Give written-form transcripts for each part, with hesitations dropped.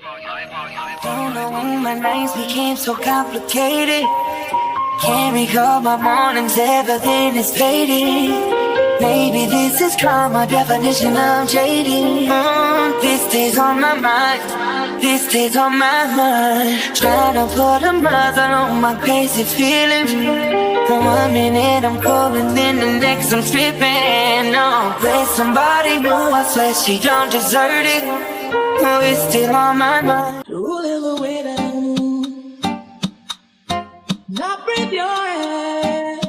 Don't know when my nights became so complicated. Can't recall my mornings, everything is fading. Maybe this is karma, definition of jading. This day's on my mind, this day's on my mind. Trying to put a mother on my crazy feelings. For 1 minute I'm cold and then the next I'm tripping. No, there's somebody new, I swear she don't deserve it. Oh, it's still on my mind. Roll it the way down. Not breathe your head.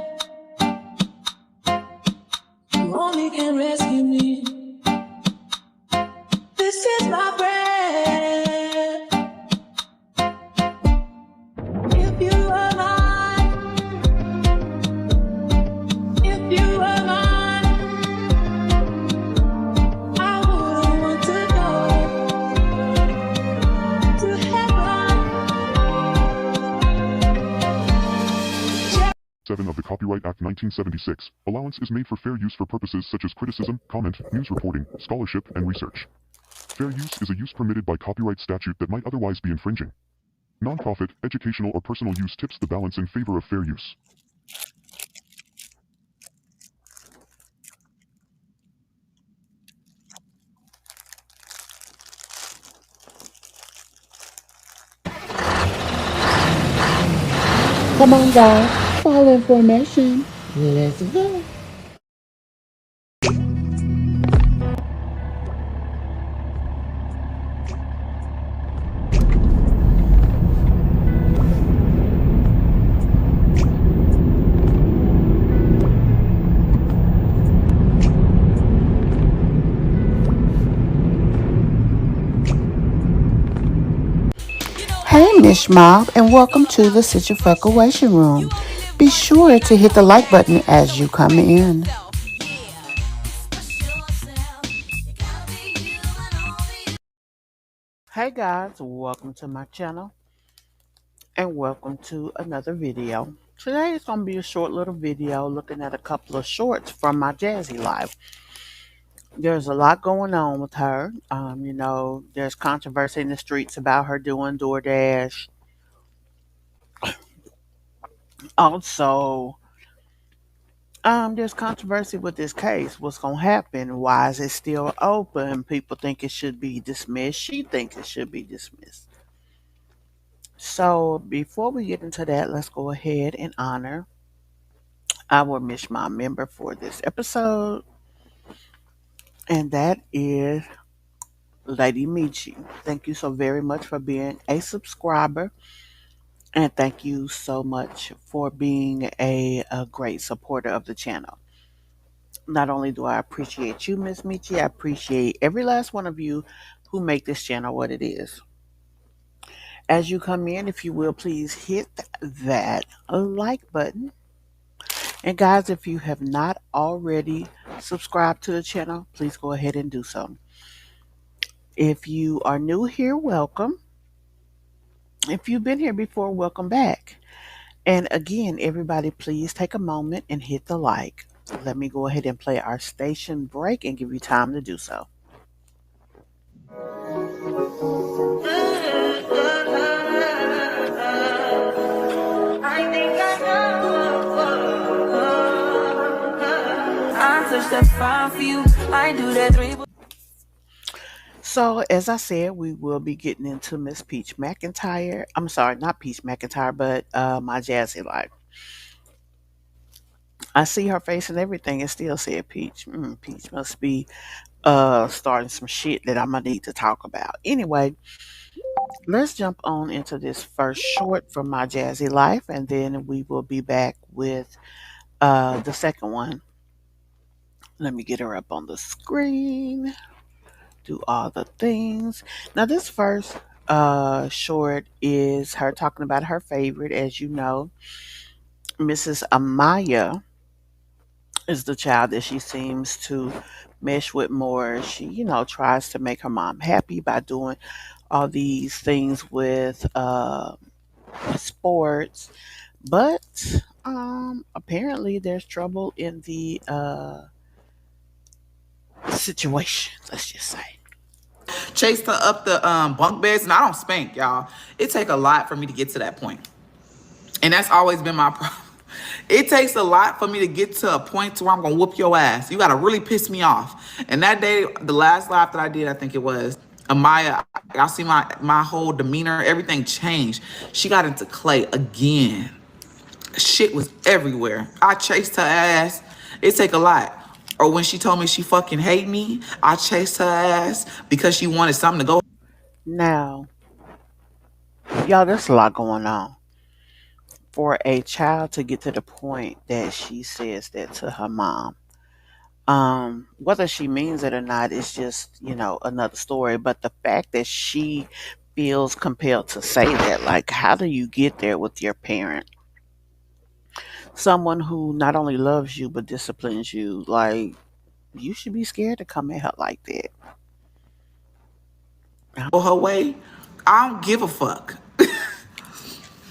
You only can rescue me. This is my breath. If you were mine, if you were mine, I wouldn't want to go to heaven. 7 of the Copyright Act 1976, allowance is made for fair use for purposes such as criticism, comment, news reporting, scholarship, and research. Fair use is a use permitted by copyright statute that might otherwise be infringing. Nonprofit, educational, or personal use tips the balance in favor of fair use. Come on, guys. Follow information. Let's go. Hey, Mish MObb, and welcome to the Situation Room. Be sure to hit the like button as you come in. Hey guys, welcome to my channel and welcome to another video. Today is going to be a short little video looking at a couple of shorts from my Jazzy Life. There's a lot going on with her. There's controversy in the streets about her doing DoorDash. Also, there's controversy with this case. What's going to happen? Why is it still open? People think it should be dismissed. She thinks it should be dismissed. So before we get into that, let's go ahead and honor our Mish MObb member for this episode. And that is Lady Michi. Thank you so very much for being a subscriber. And thank you so much for being a great supporter of the channel. Not only do I appreciate you, Miss Michi, I appreciate every last one of you who make this channel what it is. As you come in, if you will, please hit that like button. And guys, if you have not already subscribed to the channel, please go ahead and do so. If you are new here, welcome. If you've been here before, welcome back. And again, everybody, please take a moment and hit the like. Let me go ahead and play our station break and give you time to do so. So, as I said, we will be getting into Miss Peach McIntyre. I'm sorry, not Peach McIntyre, but my Jazzy Life. I see her face and everything and still said Peach. Peach must be starting some shit that I'm going to need to talk about. Anyway, let's jump on into this first short from my Jazzy Life, and then we will be back with the second one. Let me get her up on the screen. Do all the things. Now, this first short is her talking about her favorite. As you know, Mrs. Amaya is the child that she seems to mesh with more. She, tries to make her mom happy by doing all these things with sports. But apparently there's trouble in the situation, let's just say. Chased her up the bunk beds, and I don't spank, y'all. It take a lot for me to get to that point. And that's always been my problem. It takes a lot for me to get to a point to where I'm gonna whoop your ass. You gotta really piss me off. And that day, the last live that I did, I think it was, Amaya, y'all see my whole demeanor, everything changed. She got into Clay again. Shit was everywhere. I chased her ass. It take a lot. Or when she told me she fucking hate me, I chased her ass because she wanted something to go. Now, y'all, there's a lot going on. For a child to get to the point that she says that to her mom, whether she means it or not is just, another story. But the fact that she feels compelled to say that, like, how do you get there with your parent? Someone who not only loves you but disciplines you, like, you should be scared to come at her like that. Her way. I don't give a fuck.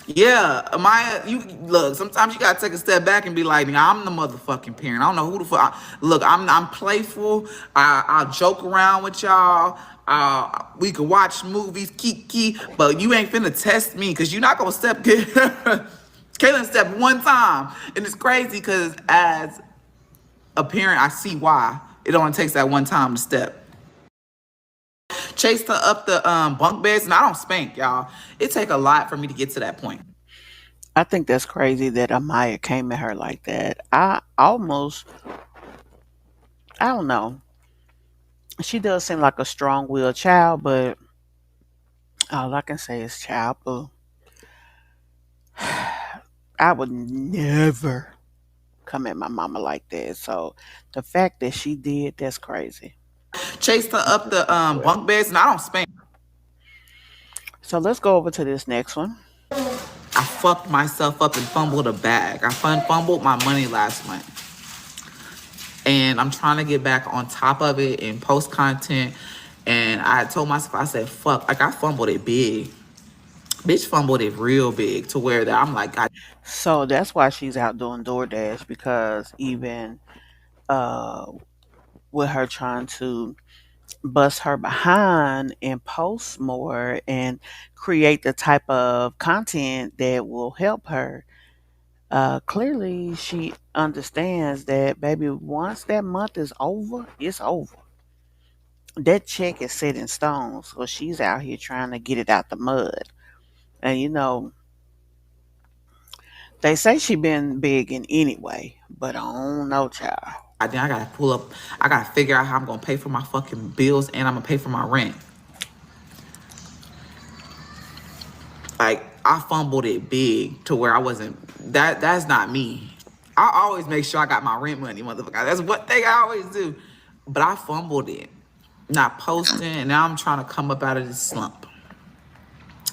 Yeah, Maya, you look. Sometimes you gotta take a step back and be like, "Nigga, I'm the motherfucking parent. I don't know who the fuck." Look, I'm playful. I'll joke around with y'all. We can watch movies, kiki, but you ain't finna test me because you're not gonna step. Kaylin stepped one time, and it's crazy because as a parent, I see why it only takes that one time to step. Chased her up the bunk beds, and I don't spank, y'all. It take a lot for me to get to that point. I think that's crazy that Amaya came at her like that. I don't know. She does seem like a strong willed child, but all I can say is child boo. I would never come at my mama like that. So the fact that she did, that's crazy. Chased her up the Well, bunk beds, and I don't spank. so let's go over to this next one. I fucked myself up and fumbled a bag. I fumbled my money last month. And I'm trying to get back on top of it and post content. And I told myself, I said, fuck, like I fumbled it big. Bitch fumbled it real big to where that I'm like, God. So that's why she's out doing DoorDash, because even uh, with her trying to bust her behind and post more and create the type of content that will help her. Clearly, she understands that, baby, once that month is over, it's over. That check is set in stone. So she's out here trying to get it out the mud. And, they say she been begging anyway, but I don't know, child. Then I gotta pull up, I gotta figure out how I'm gonna pay for my fucking bills and I'm gonna pay for my rent. Like I fumbled it big to where I wasn't that's not me. I always make sure I got my rent money, motherfucker. That's one thing I always do. But I fumbled it. Not posting, and now I'm trying to come up out of this slump.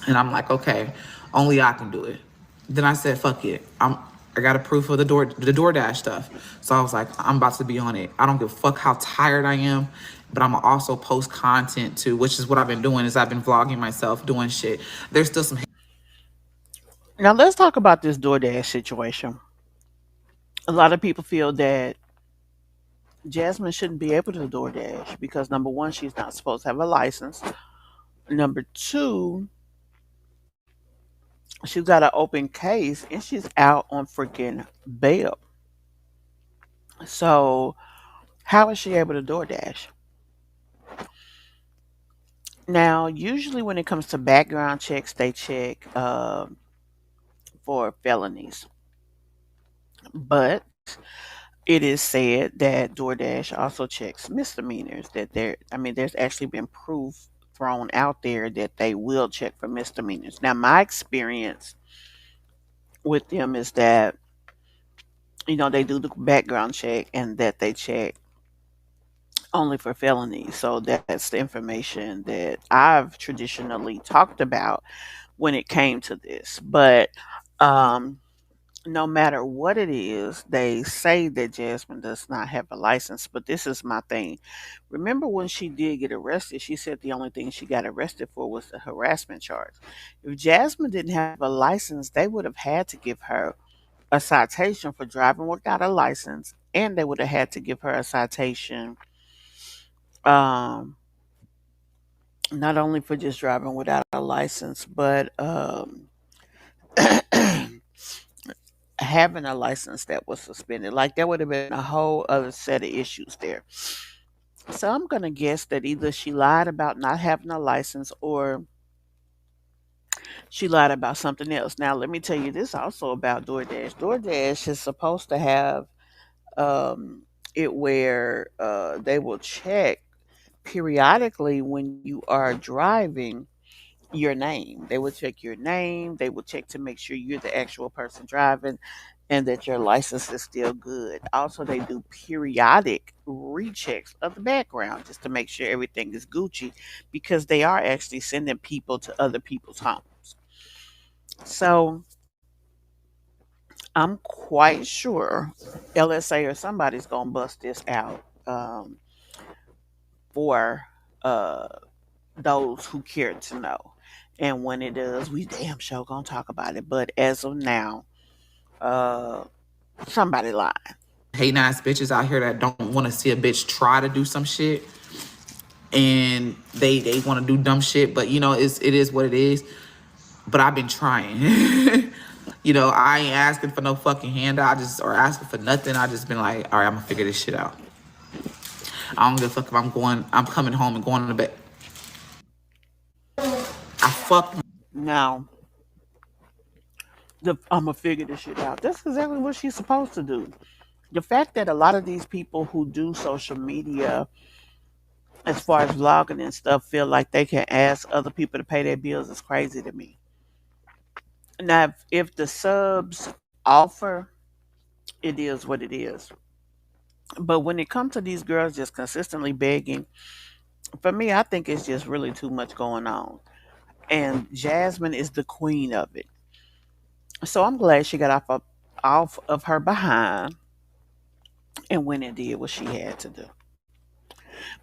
And I'm like, okay, only I can do it. Then I said, fuck it. I got a proof of the DoorDash stuff. So I was like, I'm about to be on it. I don't give a fuck how tired I am, but I'm gonna also post content too, which is what I've been doing is I've been vlogging myself, doing shit. There's still some Now, let's talk about this DoorDash situation. A lot of people feel that Jasmine shouldn't be able to DoorDash because, number one, she's not supposed to have a license. Number two, she's got an open case and she's out on freaking bail. So, how is she able to DoorDash? Now, usually when it comes to background checks, they check for felonies. But it is said that DoorDash also checks misdemeanors. There's actually been proof thrown out there that they will check for misdemeanors. Now, my experience with them is that, they do the background check and that they check only for felonies. So that's the information that I've traditionally talked about when it came to this. But um, no matter what it is, they say that Jasmine does not have a license. But this is my thing. Remember when she did get arrested, she said the only thing she got arrested for was the harassment charge. If Jasmine didn't have a license, they would have had to give her a citation for driving without a license, and they would have had to give her a citation um, not only for just driving without a license, but having a license that was suspended. Like there would have been a whole other set of issues there. So I'm gonna guess that either she lied about not having a license or she lied about something else. Now let me tell you this also about DoorDash. DoorDash is supposed to have um, it where they will check periodically when you are driving your name. They will check your name. They will check to make sure you're the actual person driving and that your license is still good. Also, they do periodic rechecks of the background just to make sure everything is Gucci because they are actually sending people to other people's homes. So I'm quite sure LSA or somebody's going to bust this out for uh, those who care to know. And when it does, we damn sure gonna talk about it. But as of now, uh, somebody lied. Hating ass bitches out here that don't want to see a bitch try to do some shit, and they want to do dumb shit. But it is what it is. But I've been trying. I ain't asking for no fucking handout. Or asking for nothing. I just been like, all right, I'm gonna figure this shit out. I don't give a fuck if I'm coming home and going to bed. I fucked. Now, I'm gonna figure this shit out. That's exactly what she's supposed to do. The fact that a lot of these people who do social media, as far as vlogging and stuff, feel like they can ask other people to pay their bills is crazy to me. Now, if the subs offer, it is what it is. But when it comes to these girls just consistently begging, for me, I think it's just really too much going on. And Jasmine is the queen of it. So I'm glad she got off of her behind and went and did what she had to do.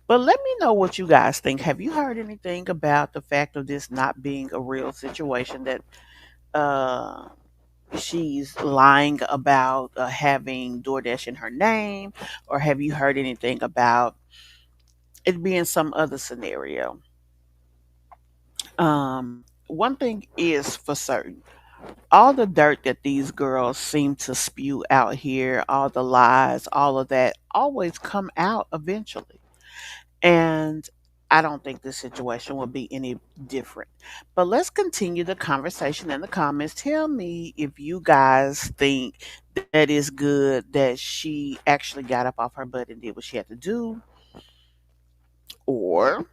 But let me know what you guys think. Have you heard anything about the fact of this not being a real situation, that uh, she's lying about having DoorDash in her name? Or have you heard anything about it being some other scenario? One thing is for certain, all the dirt that these girls seem to spew out here, all the lies, all of that always come out eventually. And I don't think this situation will be any different. But let's continue the conversation in the comments. Tell me if you guys think that is good that she actually got up off her butt and did what she had to do, or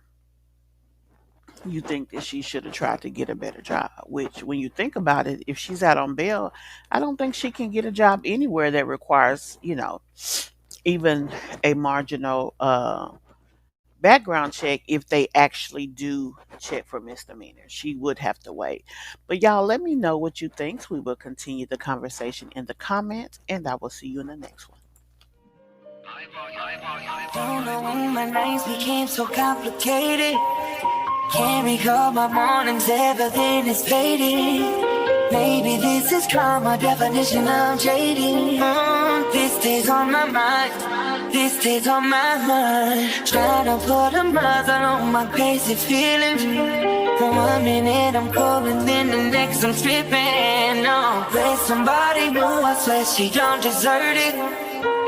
you think that she should have tried to get a better job. Which, when you think about it, if she's out on bail, I don't think she can get a job anywhere that requires, even a marginal background check. If they actually do check for misdemeanors, she would have to wait. But y'all, let me know what you think. We will continue the conversation in the comments, and I will see you in the next one. Don't know when my nights became so complicated. Can't recall my mornings, everything is fading. Maybe this is karma, definition of jading. This day's on my mind, this day's on my mind. Trying to put a mother on my crazy feelings. One minute I'm cold and then the next I'm stripping. No, with somebody new, I swear she don't deserve it.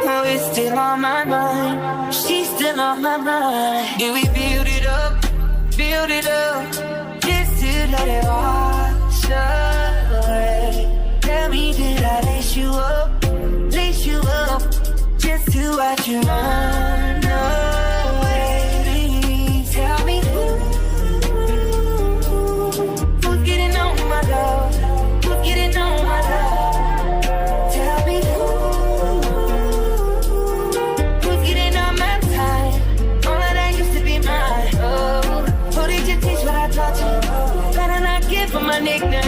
Oh, it's still on my mind, she's still on my mind. Yeah, we build it up, just to let it wash away. Tell me, did I lace you up, just to watch you run away? Please tell me who's getting on my love, who's getting on my love? Tell me who's getting on my time, all of that used to be mine. Oh, who did you teach what I taught you? Better not give them my nickname.